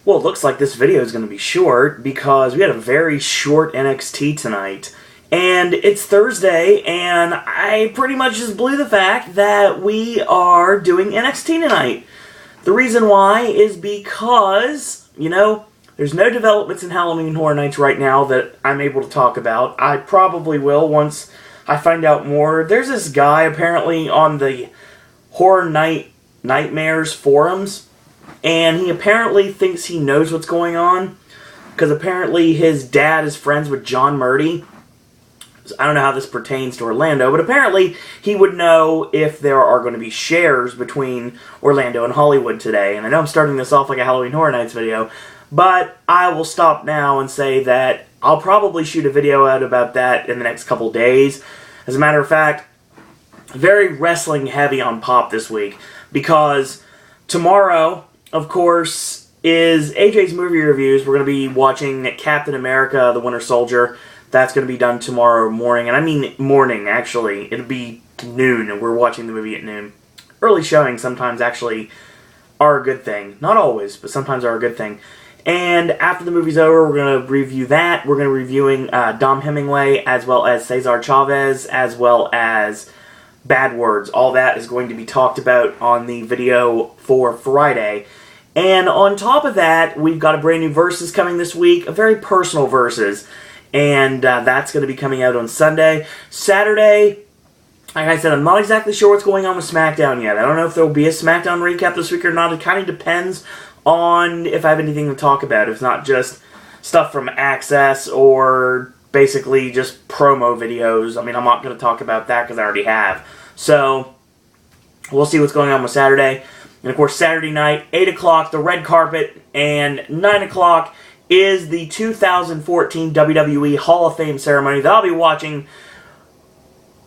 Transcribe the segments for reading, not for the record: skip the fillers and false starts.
Well, it looks like this video is going to be short because we had a very short NXT tonight. And it's Thursday, and I pretty much just blew the fact that we are doing NXT tonight. The reason why is because, there's no developments in Halloween Horror Nights right now that I'm able to talk about. I probably will once I find out more. There's this guy apparently on the Horror Nightmares forums, and he apparently thinks he knows what's going on, because apparently his dad is friends with John Murdy. I don't know how this pertains to Orlando, but apparently he would know if there are going to be shares between Orlando and Hollywood today. And I know I'm starting this off like a Halloween Horror Nights video, but I will stop now and say that I'll probably shoot a video out about that in the next couple days. As a matter of fact, very wrestling heavy on Pop this week, because tomorrow, of course, is AJ's movie reviews. We're going to be watching Captain America, the Winter Soldier. That's going to be done tomorrow morning, and I mean morning, actually. It'll be noon, and we're watching the movie at noon. Early showings sometimes actually are a good thing. Not always, but sometimes are a good thing. And after the movie's over, we're going to review that. We're going to be reviewing Dom Hemingway, as well as Cesar Chavez, as well as Bad Words. All that is going to be talked about on the video for Friday. And on top of that, we've got a brand new Versus coming this week, a very personal Versus. And that's going to be coming out on Sunday. Saturday, like I said, I'm not exactly sure what's going on with SmackDown yet. I don't know if there will be a SmackDown recap this week or not. It kind of depends on if I have anything to talk about. If it's not just stuff from Access or basically just promo videos. I mean, I'm not going to talk about that because I already have. So, we'll see what's going on with Saturday. And of course, Saturday night, 8 o'clock, the red carpet, and 9 o'clock is the 2014 WWE Hall of Fame ceremony that I'll be watching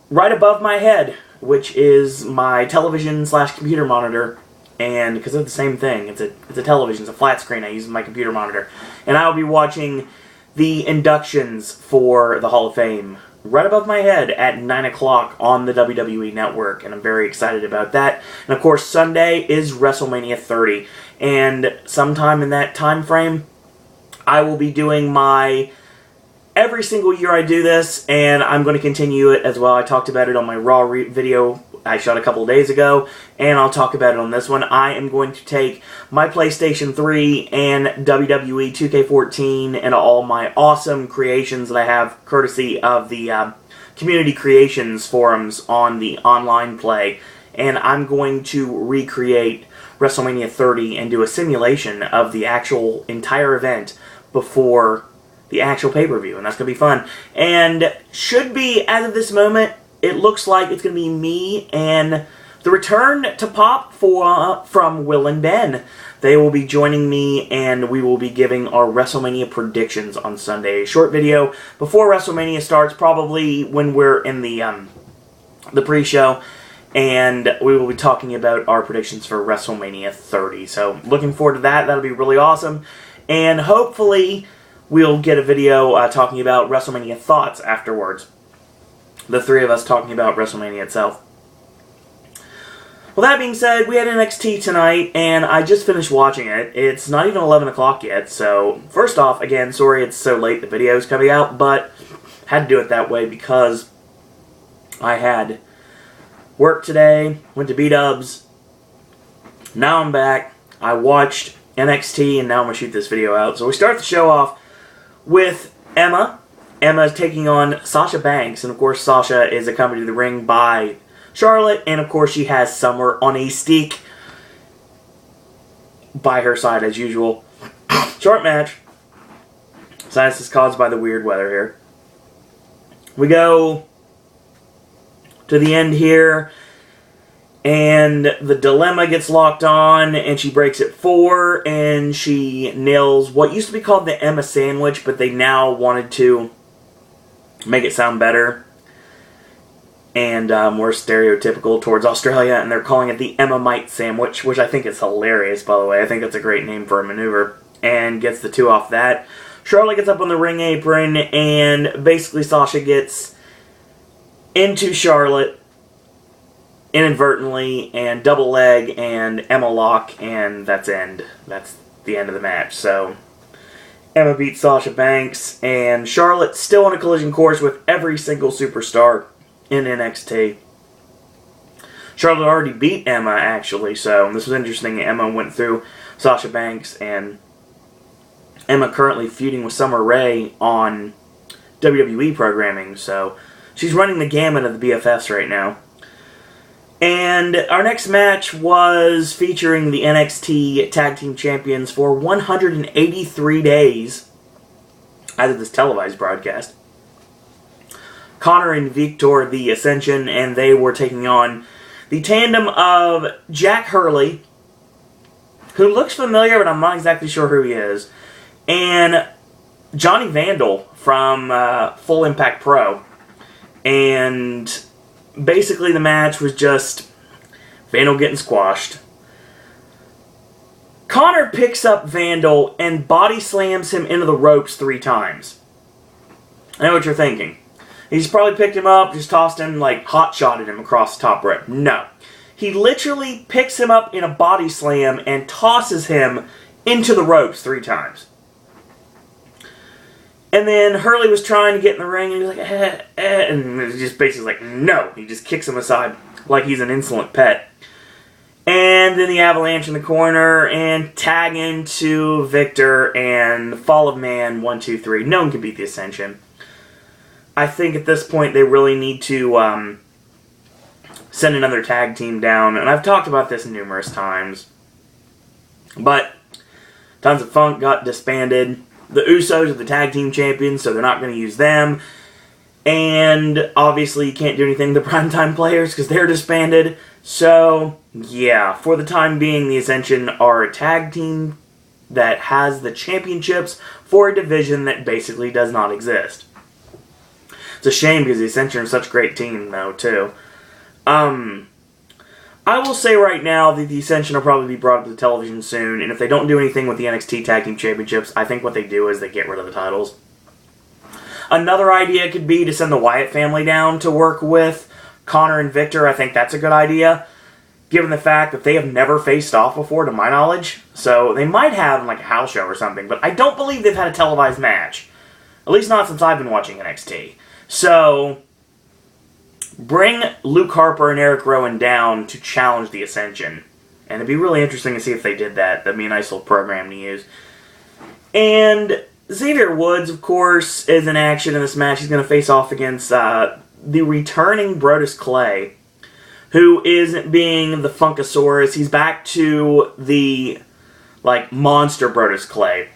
right above my head, which is my television/computer monitor. And because they're the same thing, it's a television, it's a flat screen. I use my computer monitor, and I'll be watching the inductions for the Hall of Fame right above my head at 9 o'clock on the WWE Network, and I'm very excited about that. And of course, Sunday is WrestleMania 30, and sometime in that time frame, I will be doing my, every single year I do this, and I'm going to continue it as well. I talked about it on my Raw video I shot a couple of days ago, and I'll talk about it on this one. I am going to take my PlayStation 3 and WWE 2K14 and all my awesome creations that I have courtesy of the Community Creations forums on the online play, and I'm going to recreate WrestleMania 30 and do a simulation of the actual entire event before the actual pay-per-view, and that's going to be fun. And should be, as of this moment, it looks like it's going to be me and the return to Pop from Will and Ben. They will be joining me, and we will be giving our WrestleMania predictions on Sunday. A short video before WrestleMania starts, probably when we're in the pre-show, and we will be talking about our predictions for WrestleMania 30. So, looking forward to that. That'll be really awesome. And hopefully, we'll get a video talking about WrestleMania thoughts afterwards. The three of us talking about WrestleMania itself. Well, that being said, we had NXT tonight, and I just finished watching it. It's not even 11 o'clock yet, so first off, again, sorry it's so late the video's coming out, but had to do it that way because I had work today, went to B-Dubs, now I'm back, I watched NXT, and now I'm going to shoot this video out. So we start the show off with Emma. Emma is taking on Sasha Banks, and of course Sasha is accompanied to the ring by Charlotte, and of course she has Summer on a stick by her side as usual. Short match. Sinus is caused by the weird weather here. We go to the end here, and the dilemma gets locked on, and she breaks it 4, and she nails what used to be called the Emma Sandwich, but they now wanted to make it sound better and more stereotypical towards Australia, and they're calling it the Emma Mite Sandwich, which I think is hilarious, by the way. I think that's a great name for a maneuver, and gets the 2 off that. Charlotte gets up on the ring apron, and basically Sasha gets into Charlotte inadvertently, and double leg, and Emma lock, and that's end. That's the end of the match. So Emma beats Sasha Banks, and Charlotte's still on a collision course with every single superstar in NXT. Charlotte already beat Emma, actually, so this was interesting. Emma went through Sasha Banks, and Emma currently feuding with Summer Rae on WWE programming, so she's running the gamut of the BFFs right now. And our next match was featuring the NXT Tag Team Champions for 183 days out of this televised broadcast. Connor and Victor, the Ascension, and they were taking on the tandem of Jack Hurley, who looks familiar, but I'm not exactly sure who he is, and Johnny Vandal from Full Impact Pro. And basically the match was just Vandal getting squashed. Connor picks up Vandal and body slams him into the ropes 3 times. I know what you're thinking. He's probably picked him up, just tossed him, like hot-shotted him across the top rope. No. He literally picks him up in a body slam and tosses him into the ropes 3 times. And then Hurley was trying to get in the ring, and he was like, and it was just basically like, no. He just kicks him aside like he's an insolent pet. And then the Avalanche in the corner, and tag into Victor, and Fall of Man, 1, 2, 3. No one can beat the Ascension. I think at this point they really need to send another tag team down, and I've talked about this numerous times. But Tons of Funk got disbanded. The Usos are the tag team champions, so they're not going to use them. And obviously you can't do anything with the Primetime Players because they're disbanded. So, yeah, for the time being, the Ascension are a tag team that has the championships for a division that basically does not exist. It's a shame because the Ascension are such a great team, though, too. I will say right now that the Ascension will probably be brought up to television soon, and if they don't do anything with the NXT Tag Team Championships, I think what they do is they get rid of the titles. Another idea could be to send the Wyatt family down to work with Connor and Victor. I think that's a good idea, given the fact that they have never faced off before, to my knowledge. So they might have like a house show or something, but I don't believe they've had a televised match. At least not since I've been watching NXT. So bring Luke Harper and Eric Rowan down to challenge the Ascension. And it'd be really interesting to see if they did that. That'd be a nice little program to use. And Xavier Woods, of course, is in action in this match. He's going to face off against the returning Brodus Clay, who isn't being the Funkasaurus. He's back to the monster Brodus Clay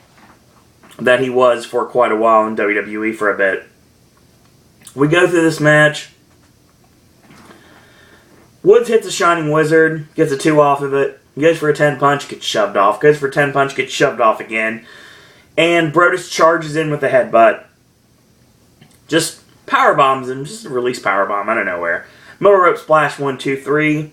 that he was for quite a while in WWE for a bit. We go through this match. Woods hits a Shining Wizard, gets a 2 off of it, goes for a 10 punch, gets shoved off, goes for a 10 punch, gets shoved off again, and Brodus charges in with a headbutt. Just powerbombs him, just a release powerbomb out of nowhere. Middle rope splash, 1, 2, 3.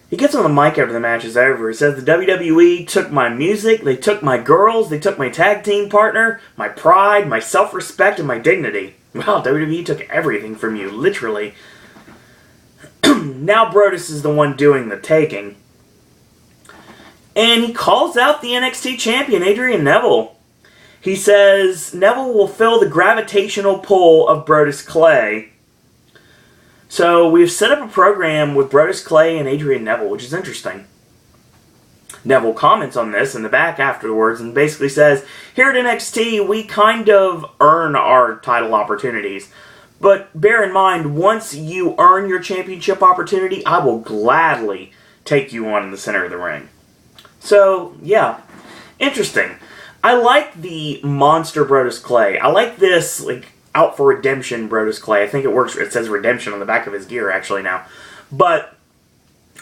He gets on the mic after the match is over. He says, the WWE took my music, they took my girls, they took my tag team partner, my pride, my self-respect, and my dignity. Well, WWE took everything from you, literally. Now Brodus is the one doing the taking. And he calls out the NXT champion, Adrian Neville. He says Neville will feel the gravitational pull of Brodus Clay. So we've set up a program with Brodus Clay and Adrian Neville, which is interesting. Neville comments on this in the back afterwards and basically says, here at NXT, we kind of earn our title opportunities. But bear in mind, once you earn your championship opportunity, I will gladly take you on in the center of the ring. So, yeah. Interesting. I like the monster Brodus Clay. I like this, out for redemption Brodus Clay. I think it works. It says redemption on the back of his gear, actually, now. But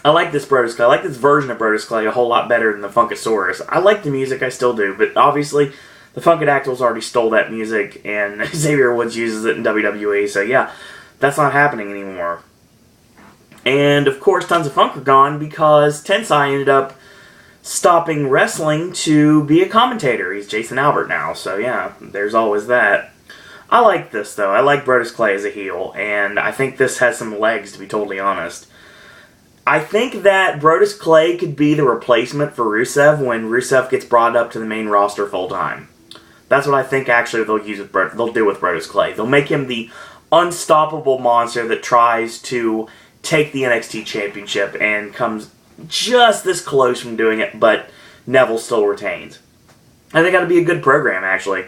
I like this Brodus Clay. I like this version of Brodus Clay a whole lot better than the Funkasaurus. I like the music, I still do, but obviously the Funkadactyls already stole that music, and Xavier Woods uses it in WWE, so yeah, that's not happening anymore. And, of course, Tons of Funk are gone because Tensai ended up stopping wrestling to be a commentator. He's Jason Albert now, so yeah, there's always that. I like this, though. I like Brodus Clay as a heel, and I think this has some legs, to be totally honest. I think that Brodus Clay could be the replacement for Rusev when Rusev gets brought up to the main roster full time. That's what I think actually they'll do with Brodus Clay. They'll make him the unstoppable monster that tries to take the NXT Championship and comes just this close from doing it, but Neville still retains. I think that'll be a good program, actually.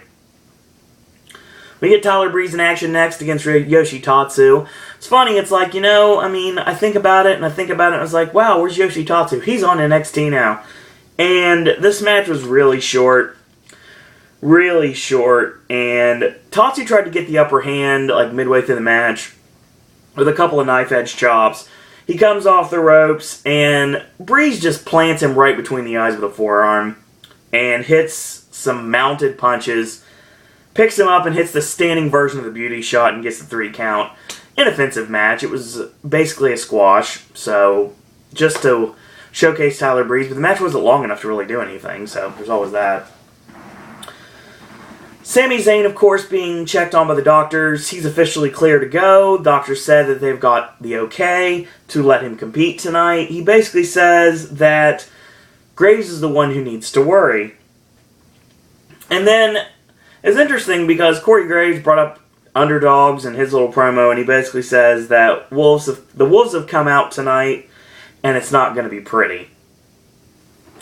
We get Tyler Breeze in action next against Yoshitatsu. It's funny, it's like, I think about it, and I was like, wow, where's Yoshitatsu? He's on NXT now. And this match was really short, and Tatsu tried to get the upper hand, like, midway through the match, with a couple of knife-edge chops. He comes off the ropes, and Breeze just plants him right between the eyes with a forearm, and hits some mounted punches, picks him up and hits the standing version of the beauty shot and gets the 3 count. Inoffensive match. It was basically a squash, so just to showcase Tyler Breeze, but the match wasn't long enough to really do anything, so there's always that. Sami Zayn, of course, being checked on by the doctors. He's officially clear to go. Doctors said that they've got the okay to let him compete tonight. He basically says that Graves is the one who needs to worry. And then it's interesting because Corey Graves brought up underdogs in his little promo, and he basically says that the Wolves have come out tonight, and it's not going to be pretty.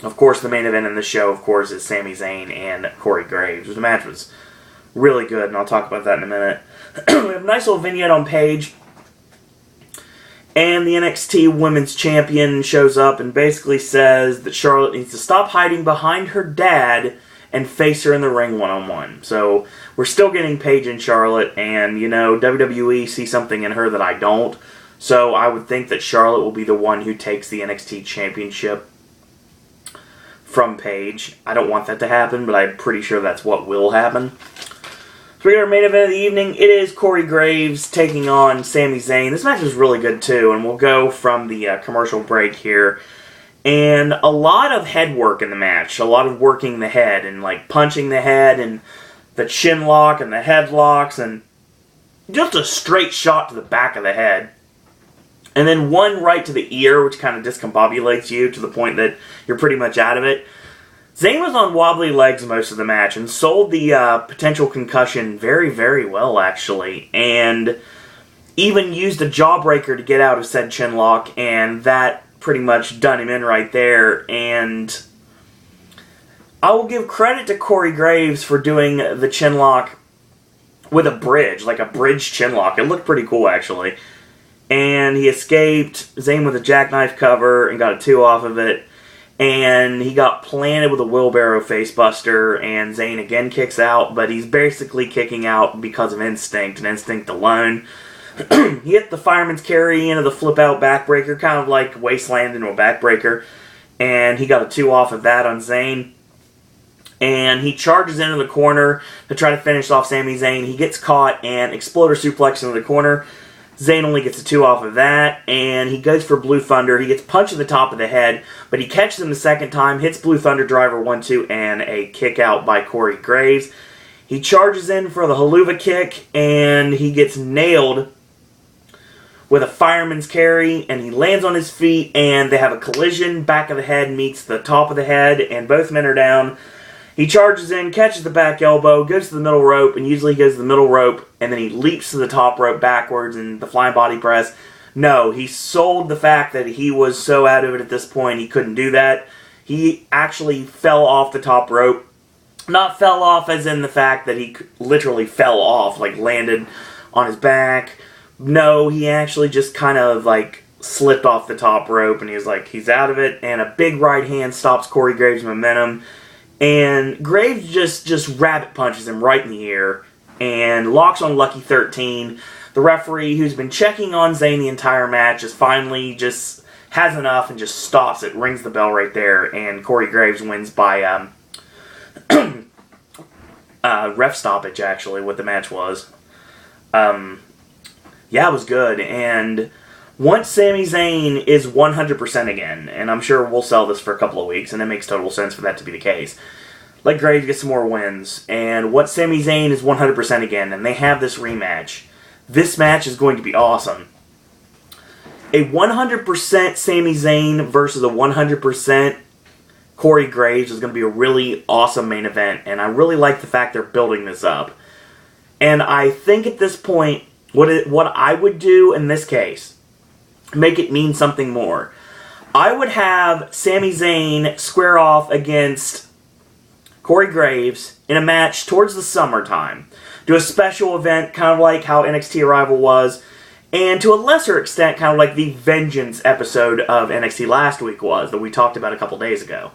Of course, the main event in the show, of course, is Sami Zayn and Corey Graves. The match was really good, and I'll talk about that in a minute. We have a nice little vignette on Paige, and the NXT Women's Champion shows up and basically says that Charlotte needs to stop hiding behind her dad and face her in the ring one-on-one. So, we're still getting Paige and Charlotte, and, WWE sees something in her that I don't. So, I would think that Charlotte will be the one who takes the NXT Championship from Paige. I don't want that to happen, but I'm pretty sure that's what will happen. So, we got our main event of the evening. It is Corey Graves taking on Sami Zayn. This match is really good, too, and we'll go from the commercial break here. And a lot of head work in the match. A lot of working the head and like punching the head and the chin lock and the headlocks and just a straight shot to the back of the head. And then one right to the ear, which kind of discombobulates you to the point that you're pretty much out of it. Zayn was on wobbly legs most of the match and sold the potential concussion very, very well, actually. And even used a jawbreaker to get out of said chin lock, and that pretty much done him in right there. And I will give credit to Corey Graves for doing the chin lock with a bridge, like a bridge chin lock. It looked pretty cool, actually. And he escaped Zayn with a jackknife cover and got a 2 off of it. And he got planted with a wheelbarrow facebuster, and Zayn again kicks out, but he's basically kicking out because of instinct and instinct alone. He hit the fireman's carry into the flip-out backbreaker, kind of like Wasteland into a backbreaker, and he got a 2 off of that on Zayn. And he charges into the corner to try to finish off Sami Zayn. He gets caught and exploder suplex into the corner. Zayn only gets a 2 off of that, and he goes for Blue Thunder. He gets punched in the top of the head, but he catches him the second time, hits Blue Thunder Driver 1-2, and a kick out by Corey Graves. He charges in for the Haluva kick, and he gets nailed with a fireman's carry, and he lands on his feet, and they have a collision. Back of the head meets the top of the head, and both men are down. He charges in, catches the back elbow, goes to the middle rope, and usually he goes to the middle rope, and then he leaps to the top rope backwards in the flying body press. No, he sold the fact that he was so out of it at this point he couldn't do that. He actually fell off the top rope. Not fell off as in the fact that he literally fell off, like landed on his back. No, he actually just kind of like slipped off the top rope, and he was like, he's out of it, and a big right hand stops Corey Graves' momentum. And Graves just rabbit punches him right in the ear and locks on Lucky 13. The referee, who's been checking on Zayn the entire match, is finally just has enough and just stops it, rings the bell right there, and Corey Graves wins by ref stoppage, actually, what the match was. Yeah, it was good, and once Sami Zayn is 100% again, and I'm sure we'll sell this for a couple of weeks, and it makes total sense for that to be the case, let Graves get some more wins, and once Sami Zayn is 100% again, and they have this rematch, this match is going to be awesome. a 100% Sami Zayn versus a 100% Corey Graves is going to be a really awesome main event, and I really like the fact they're building this up. And I think at this point, what I would do in this case, make it mean something more. I would have Sami Zayn square off against Corey Graves in a match towards the summertime. Do a special event, kind of like how NXT Arrival was, and to a lesser extent, kind of like the Vengeance episode of NXT last week was, that we talked about a couple days ago.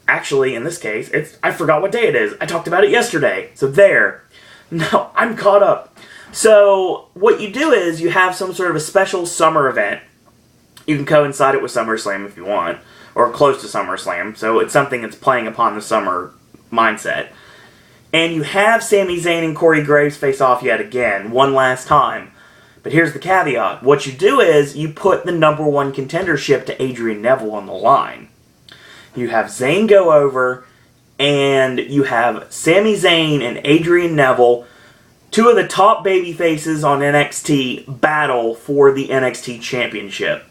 Actually, in this case, I forgot what day it is. I talked about it yesterday. So there. Now, I'm caught up. So, what you do is you have some sort of a special summer event. You can coincide it with SummerSlam if you want, or close to SummerSlam. So, it's something that's playing upon the summer mindset. And you have Sami Zayn and Corey Graves face off yet again, one last time. But here's the caveat. What you do is you put the number one contendership to Adrian Neville on the line. You have Zayn go over, and you have Sami Zayn and Adrian Neville, two of the top baby faces on NXT, battle for the NXT Championship.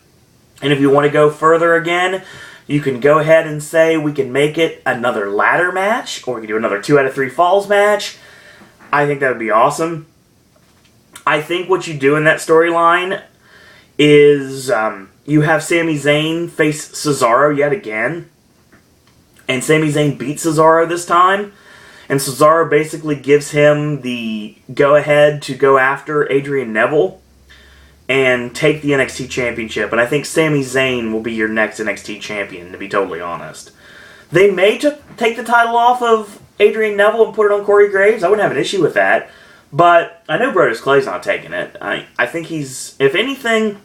And if you want to go further again, you can go ahead and say we can make it another ladder match, or we can do another 2 out of 3 falls match. I think that would be awesome. I think what you do in that storyline is you have Sami Zayn face Cesaro yet again. And Sami Zayn beats Cesaro this time. And Cesaro basically gives him the go-ahead to go after Adrian Neville and take the NXT Championship. And I think Sami Zayn will be your next NXT Champion, to be totally honest. They may take the title off of Adrian Neville and put it on Corey Graves. I wouldn't have an issue with that. But I know Brodus Clay's not taking it. I think he's, if anything,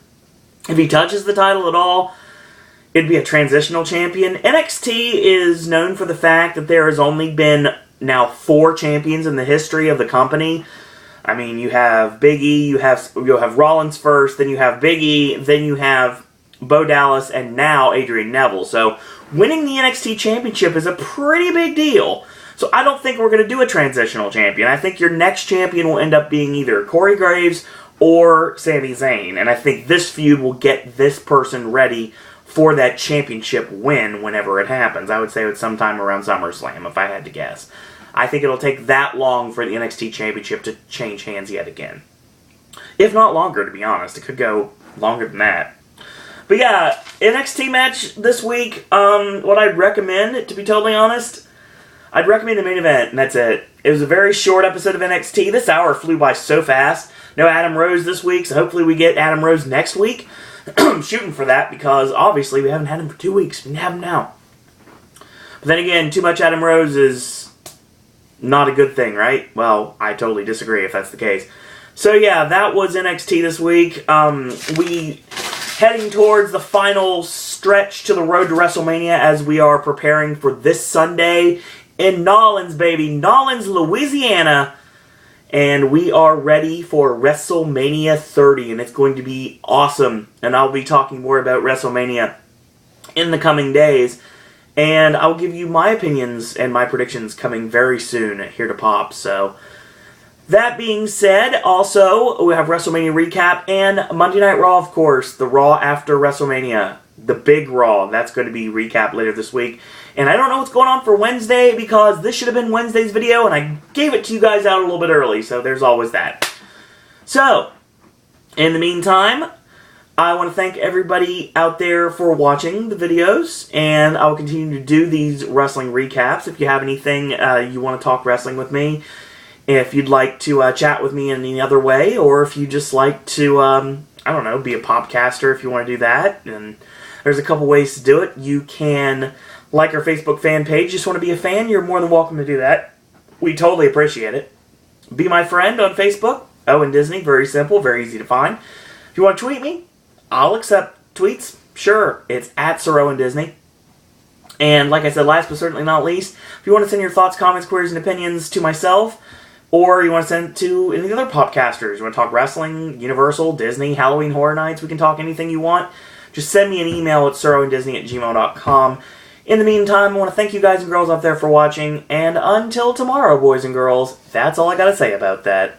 if he touches the title at all, it'd be a transitional champion. NXT is known for the fact that there has only been now 4 champions in the history of the company. I mean, you have Big E, you'll have Rollins first, then you have Big E, then you have Bo Dallas, and now Adrian Neville. So winning the NXT Championship is a pretty big deal. So I don't think we're going to do a transitional champion. I think your next champion will end up being either Corey Graves or Sami Zayn. And I think this feud will get this person ready for that championship win whenever it happens. I would say it's sometime around SummerSlam, if I had to guess. I think it'll take that long for the NXT Championship to change hands yet again. If not longer, to be honest. It could go longer than that. But yeah, NXT match this week, what I'd recommend, to be totally honest, I'd recommend the main event, and that's it. It was a very short episode of NXT. This hour flew by so fast. No Adam Rose this week, so hopefully we get Adam Rose next week. I'm shooting for that because obviously we haven't had him for 2 weeks. We can have him now. But then again, too much Adam Rose is not a good thing, right? Well, I totally disagree if that's the case. So yeah, that was NXT this week. We heading towards the final stretch to the road to WrestleMania as we are preparing for this Sunday in Nolens, baby. Nolens, Louisiana. And we are ready for WrestleMania 30, and it's going to be awesome. And I'll be talking more about WrestleMania in the coming days. And I'll give you my opinions and my predictions coming very soon here to Pop. So, that being said, also, we have WrestleMania recap and Monday Night Raw, of course. The Raw after WrestleMania. The big Raw. That's going to be recap later this week. And I don't know what's going on for Wednesday because this should have been Wednesday's video and I gave it to you guys out a little bit early, so there's always that. So, in the meantime, I want to thank everybody out there for watching the videos, and I will continue to do these wrestling recaps. If you have anything you want to talk wrestling with me, if you'd like to chat with me in any other way, or if you just like to, I don't know, be a popcaster if you want to do that, and there's a couple ways to do it. You can like our Facebook fan page. Just want to be a fan, you're more than welcome to do that. We totally appreciate it. Be my friend on Facebook, Owen Disney, very simple, very easy to find. If you want to tweet me, I'll accept tweets. Sure, it's at Sir Owen Disney. And like I said, last but certainly not least, if you want to send your thoughts, comments, queries, and opinions to myself, or you want to send it to any other popcasters, you want to talk wrestling, Universal, Disney, Halloween Horror Nights, we can talk anything you want, just send me an email at sirowendisney@gmail.com. In the meantime, I want to thank you guys and girls out there for watching, and until tomorrow, boys and girls, that's all I gotta say about that.